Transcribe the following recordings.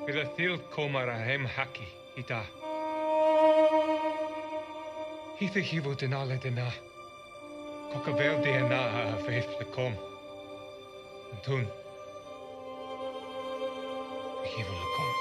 Bilathil komarahem haki ita. Hitha hivo denale dena. Kokavel dena a faith lekom. Antun. Hivo lekom.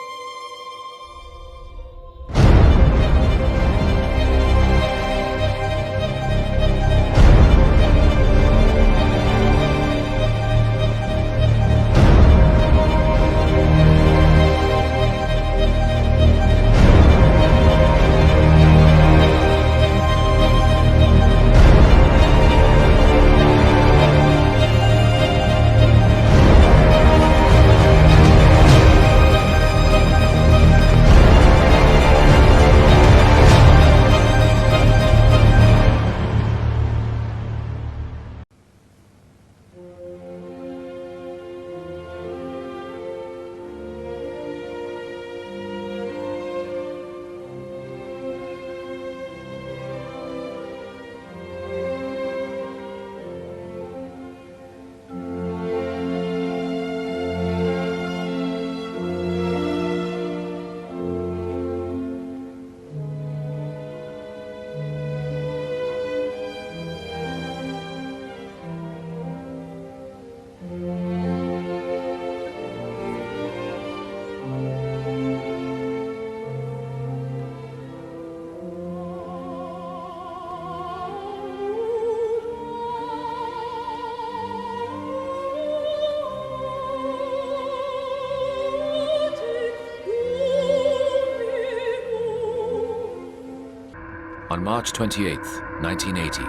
On March 28, 1980,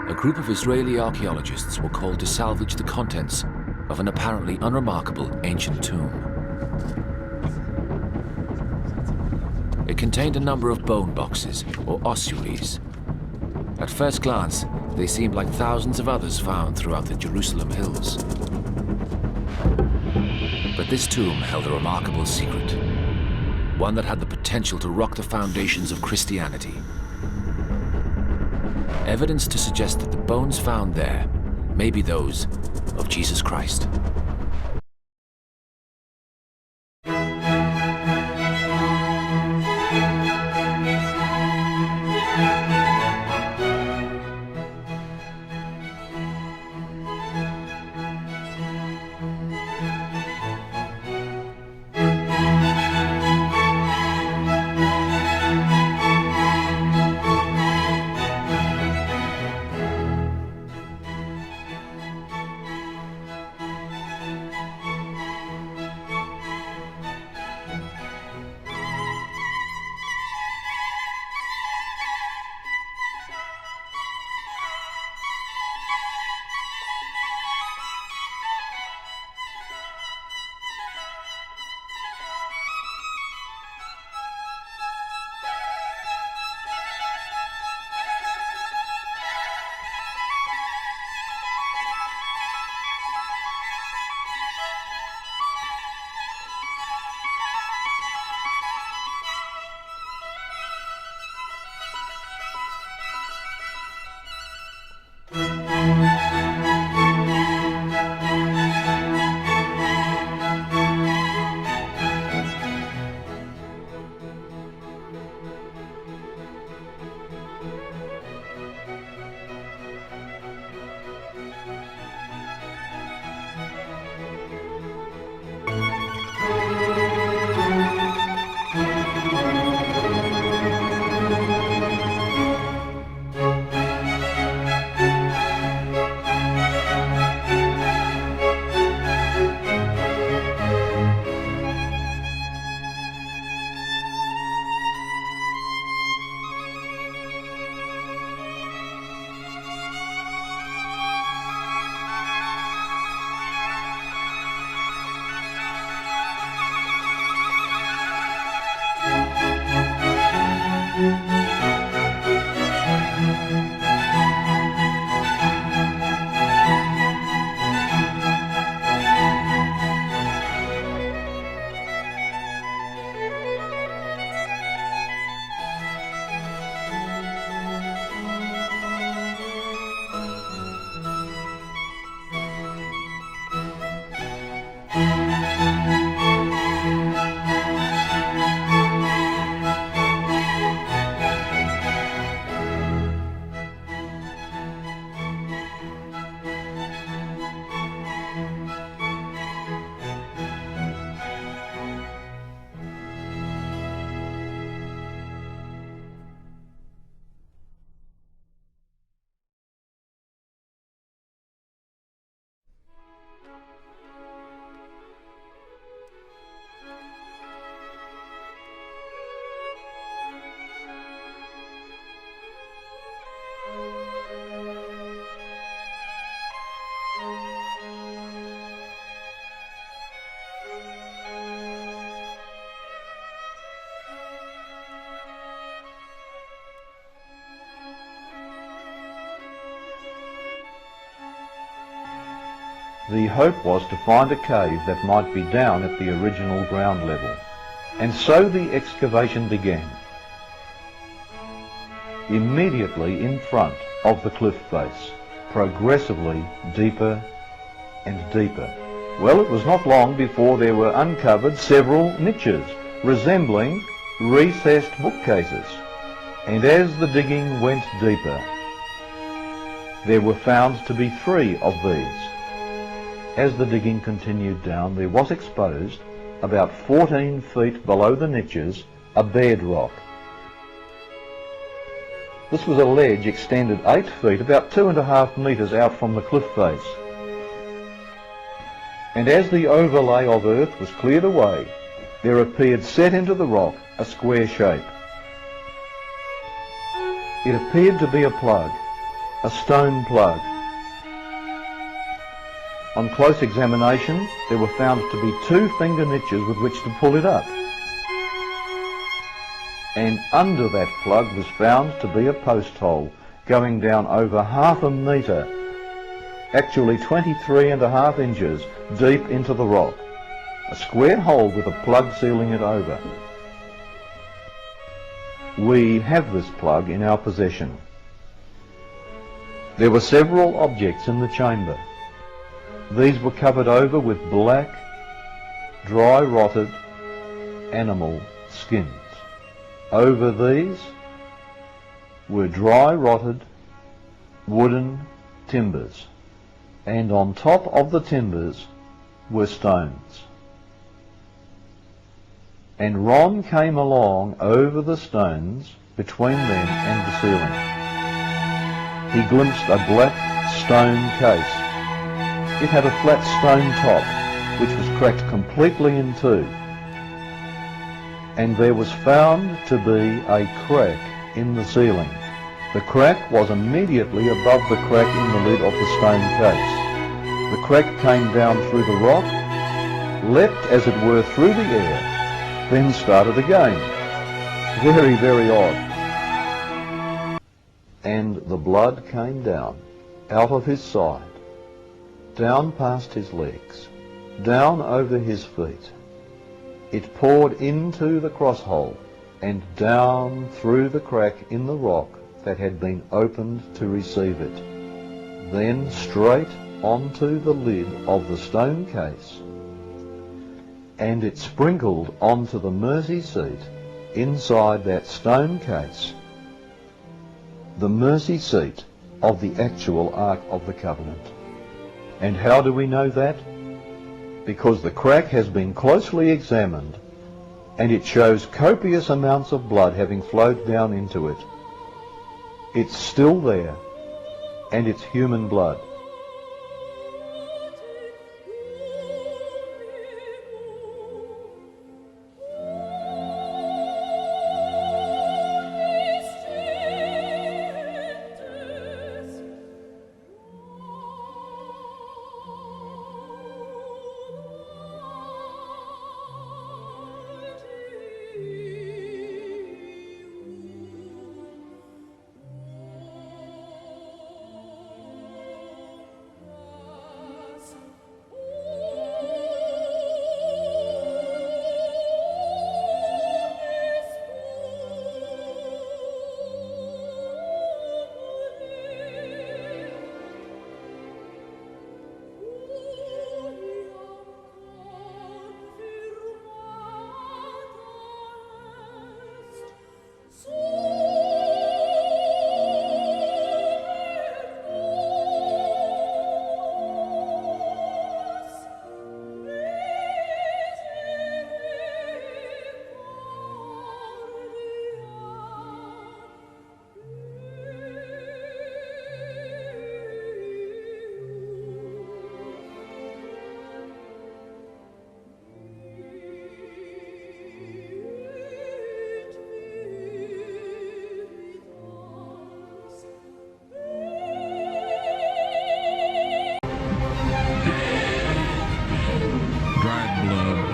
a group of Israeli archaeologists were called to salvage the contents of an apparently unremarkable ancient tomb. It contained a number of bone boxes, or ossuaries. At first glance, they seemed like thousands of others found throughout the Jerusalem hills. But this tomb held a remarkable secret, one that had the potential to rock the foundations of Christianity. Evidence to suggest that the bones found there may be those of Jesus Christ. The hope was to find a cave that might be down at the original ground level, and so the excavation began. Immediately in front of the cliff face, progressively deeper and deeper. Well, it was not long before there were uncovered several niches resembling recessed bookcases, and as the digging went deeper, there were found to be 3 of these. As the digging continued down, there was exposed, about 14 feet below the niches, a bedrock. This was a ledge extended 8 feet, about 2.5 metres out from the cliff face. And as the overlay of earth was cleared away, there appeared set into the rock a square shape. It appeared to be a plug, a stone plug. On close examination, there were found to be 2 finger niches with which to pull it up. And under that plug was found to be a post hole going down over 1/2 metre, actually 23.5 inches deep into the rock. A square hole with a plug sealing it over. We have this plug in our possession. There were several objects in the chamber. These were covered over with black, dry rotted animal skins. Over these were dry rotted wooden timbers, and on top of the timbers were stones. And Ron came along over the stones between them and the ceiling. He glimpsed a black stone case. It had a flat stone top, which was cracked completely in 2. And there was found to be a crack in the ceiling. The crack was immediately above the crack in the lid of the stone case. The crack came down through the rock, leapt as it were through the air, then started again. Very, very odd. And the blood came down out of his side, down past his legs, down over his feet. It poured into the cross hole and down through the crack in the rock that had been opened to receive it, then straight onto the lid of the stone case, and it sprinkled onto the mercy seat inside that stone case, the mercy seat of the actual Ark of the Covenant. And how do we know that? Because the crack has been closely examined, and it shows copious amounts of blood having flowed down into it. It's still there, and it's human blood.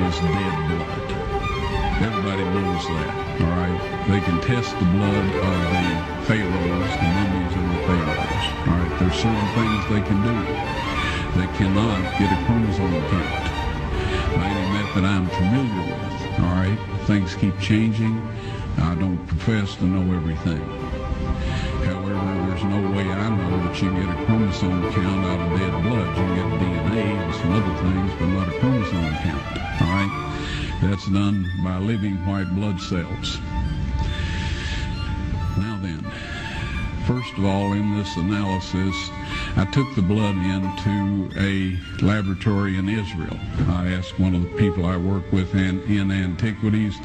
is dead blood. Everybody knows that, all right? They can test the blood of the pharaohs, the mummies of the pharaohs, all right? There's certain things they can do. They cannot get a chromosome count by any method I'm familiar with, all right? Things keep changing. I don't profess to know everything. However, there's no way I know that you can get a chromosome count out of dead blood. You can get DNA and some other things, but not a chromosome count, all right? That's done by living white blood cells. Now then, first of all, in this analysis, I took the blood into a laboratory in Israel. I asked one of the people I work with in antiquities,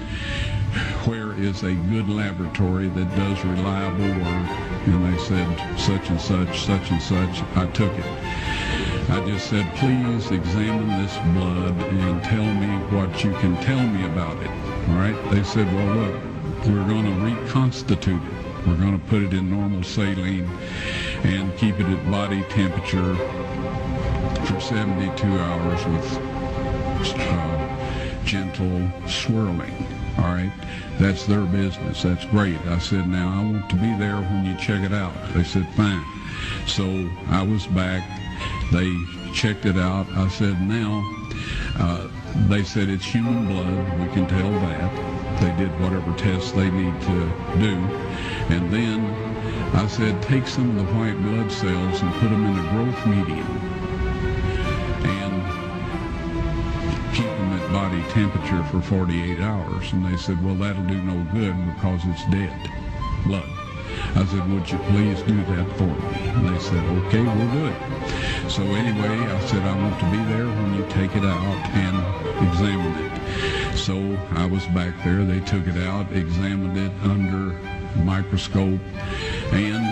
where is a good laboratory that does reliable work? And they said, such and such, such and such. I took it. I just said, please examine this blood and tell me what you can tell me about it. All right? They said, well, look, we're going to reconstitute it. We're going to put it in normal saline and keep it at body temperature for 72 hours with gentle swirling. All right? That's their business. That's great. I said, now I want to be there when you check it out. They said, fine. So I was back. They checked it out. I said, now, they said it's human blood. We can tell that. They did whatever tests they need to do. And then I said, take some of the white blood cells and put them in a growth medium and keep them at body temperature for 48 hours. And they said, well, that'll do no good because it's dead blood. I said, would you please do that for me? And they said, okay, we'll do it. So anyway, I said, I want to be there when you take it out and examine it. So I was back there. They took it out, examined it under a microscope, and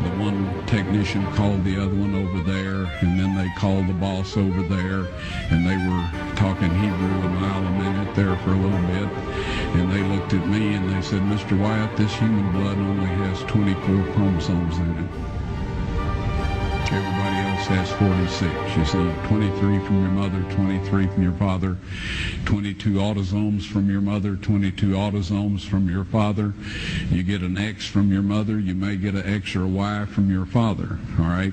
the one technician called the other one over there, and then they called the boss over there, and they were talking Hebrew a mile a minute there for a little bit. And they looked at me and they said, Mr. Wyatt, this human blood only has 24 chromosomes in it. Everybody else has 46. You see, 23 from your mother, 23 from your father, 22 autosomes from your mother, 22 autosomes from your father. You get an X from your mother, you may get an X or a Y from your father, all right?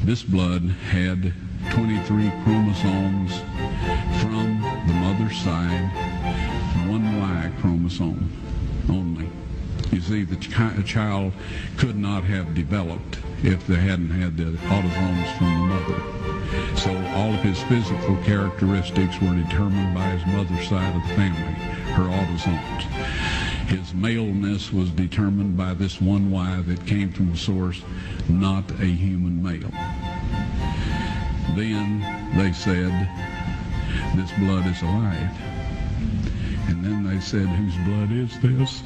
This blood had 23 chromosomes from the mother's side, one Y chromosome only. You see, the child could not have developed if they hadn't had the autosomes from the mother. So all of his physical characteristics were determined by his mother's side of the family, her autosomes. His maleness was determined by this one Y that came from the source, not a human male. Then they said, this blood is alive. And then they said, whose blood is this?